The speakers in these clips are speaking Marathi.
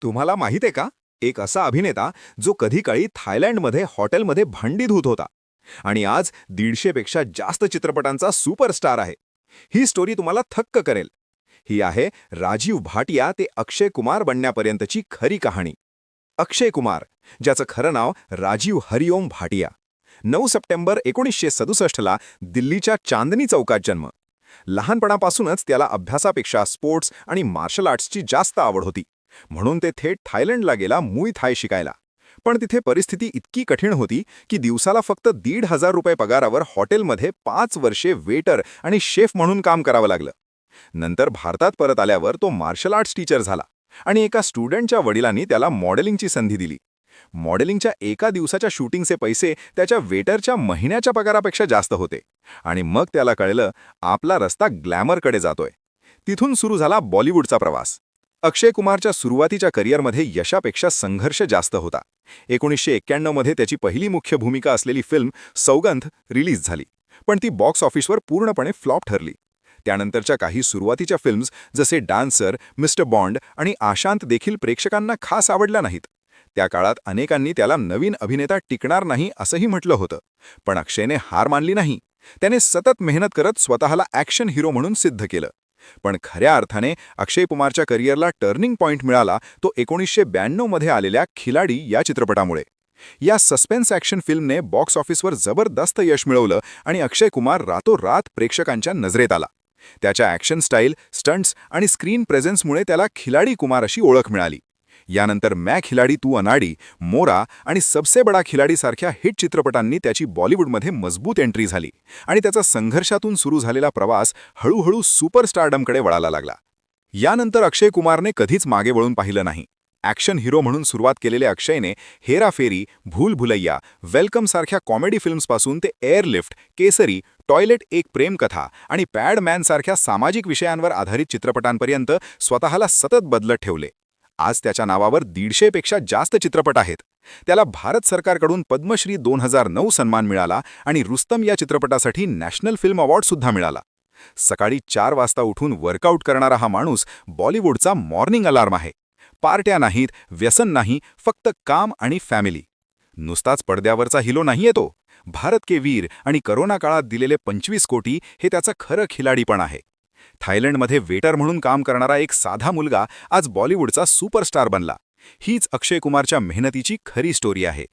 तुम्हाला माहित आहे का? एक असा अभिनेता जो कधी काळी थायलंडमध्ये हॉटेलमध्ये भांडी धुत होता आणि आज 150 पेक्षा जास्त चित्रपटांचा सुपरस्टार आहे. ही स्टोरी तुम्हाला थक्क करेल. ही आहे राजीव भाटिया ते अक्षय कुमार बनण्यापर्यंतची खरी कहाणी. अक्षय कुमार, ज्याचं खरं नाव राजीव हरिओम भाटिया, 9 सप्टेंबर 1967 ला दिल्लीच्या चांदनी चौकात जन्म. लहानपणापासूनच त्याला अभ्यासापेक्षा स्पोर्ट्स आणि मार्शल आर्ट्सची जास्त आवड होती, म्हणून ते थेट थायलंडला गेला मुई थाय शिकायला. पण तिथे परिस्थिती इतकी कठीण होती की दिवसाला फक्त 1,500 रुपये पगारावर हॉटेलमध्ये 5 वर्षे वेटर आणि शेफ म्हणून काम करावं लागलं. नंतर भारतात परत आल्यावर तो मार्शल आर्ट्स टीचर झाला आणि एका स्टुडंटच्या वडिलांनी त्याला मॉडेलिंगची संधी दिली. मॉडेलिंगच्या एका दिवसाच्या शूटिंगचे पैसे त्याच्या वेटरच्या महिन्याच्या पगारापेक्षा जास्त होते आणि मग त्याला कळलं आपला रस्ता ग्लॅमरकडे जातोय. तिथून सुरू झाला बॉलिवूडचा प्रवास. अक्षय कुमारच्या सुरुवातीच्या करिअरमध्ये यशापेक्षा संघर्ष जास्त होता. 1991 मध्ये त्याची पहिली मुख्य भूमिका असलेली फिल्म सौगंध रिलीज झाली, पण ती बॉक्स ऑफिसवर पूर्णपणे फ्लॉप ठरली. त्यानंतरच्या काही सुरुवातीच्या फिल्म्स जसे डान्सर, मिस्टर बॉन्ड आणि आशांत देखील प्रेक्षकांना खास आवडल्या नाहीत. त्या काळात अनेकांनी त्याला नवीन अभिनेता टिकणार नाही असंही म्हटलं होतं, पण अक्षयने हार मानली नाही. त्याने सतत मेहनत करत स्वतःला ॲक्शन हिरो म्हणून सिद्ध केलं. पण खऱ्या अर्थाने अक्षय कुमारच्या करिअरला टर्निंग पॉइंट मिळाला तो 1992 मध्ये आलेल्या खिलाडी या चित्रपटामुळे. या सस्पेन्स ॲक्शन फिल्मने बॉक्स ऑफिसवर जबरदस्त यश मिळवलं आणि अक्षय कुमार रातोरात प्रेक्षकांच्या नजरेत आला. त्याच्या ॲक्शन स्टाईल, स्टंट्स आणि स्क्रीन प्रेझेन्समुळे त्याला खिलाडी कुमार अशी ओळख मिळाली. यानंतर मैं खिलाडी तू अनाडी, मोरा आणि सबसे बडा खिलाडी सारख्या हिट चित्रपटांनी त्याची बॉलिवूडमध्ये मजबूत एंट्री झाली आणि त्याचा संघर्षातून सुरू झालेला प्रवास हळूहळू सुपरस्टारडमकडे वळायला लागला. यानंतर अक्षय कुमारने कधीच मागे वळून पाहिलं नाही. ॲक्शन हिरो म्हणून सुरुवात केलेल्या अक्षयने हेराफेरी, भूल भुलैया, वेलकम सारख्या कॉमेडी फिल्म्सपासून ते एअरलिफ्ट, केसरी, टॉयलेट एक प्रेमकथा आणि पॅडमॅन सारख्या सामाजिक विषयांवर आधारित चित्रपटांपर्यंत स्वतःला सतत बदलत ठेवले. आज त्याच्या नावावर 150 पेक्षा जास्त चित्रपट आहेत. त्याला भारत सरकारकडून पद्मश्री 2009 सन्मान मिळाला आणि रुस्तम या चित्रपटासाठी नॅशनल फिल्म अवॉर्डसुद्धा मिळाला. सकाळी 4 वाजता उठून वर्कआउट करणारा हा माणूस बॉलिवूडचा मॉर्निंग अलार्म आहे. पार्ट्या नाहीत, व्यसन नाही, फक्त काम आणि फॅमिली. नुसताच पडद्यावरचा हिरो नाहीये तो. भारत के वीर आणि करोना काळात दिलेले 25 कोटी हे त्याचं खरं खिलाडीपण आहे. थायलंडमध्ये वेटर म्हणून काम करणारा एक साधा मुलगा आज बॉलिवूडचा सुपरस्टार बनला. हीच अक्षय कुमारच्या मेहनतीची खरी स्टोरी आहे.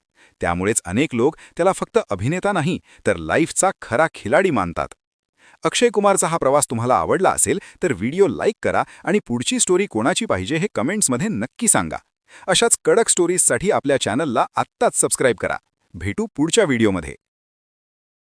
त्यामुळेच अनेक लोक त्याला फक्त अभिनेता नाही तर लाईफचा खरा खिलाडी मानतात. अक्षय कुमारचा हा प्रवास तुम्हाला आवडला असेल तर व्हिडिओ लाईक करा आणि पुढची स्टोरी कोणाची पाहिजे हे कमेंट्समध्ये नक्की सांगा. अशाच कडक स्टोरीजसाठी आपल्या चॅनलला आत्ताच सबस्क्राईब करा. भेटू पुढच्या व्हिडिओमध्ये.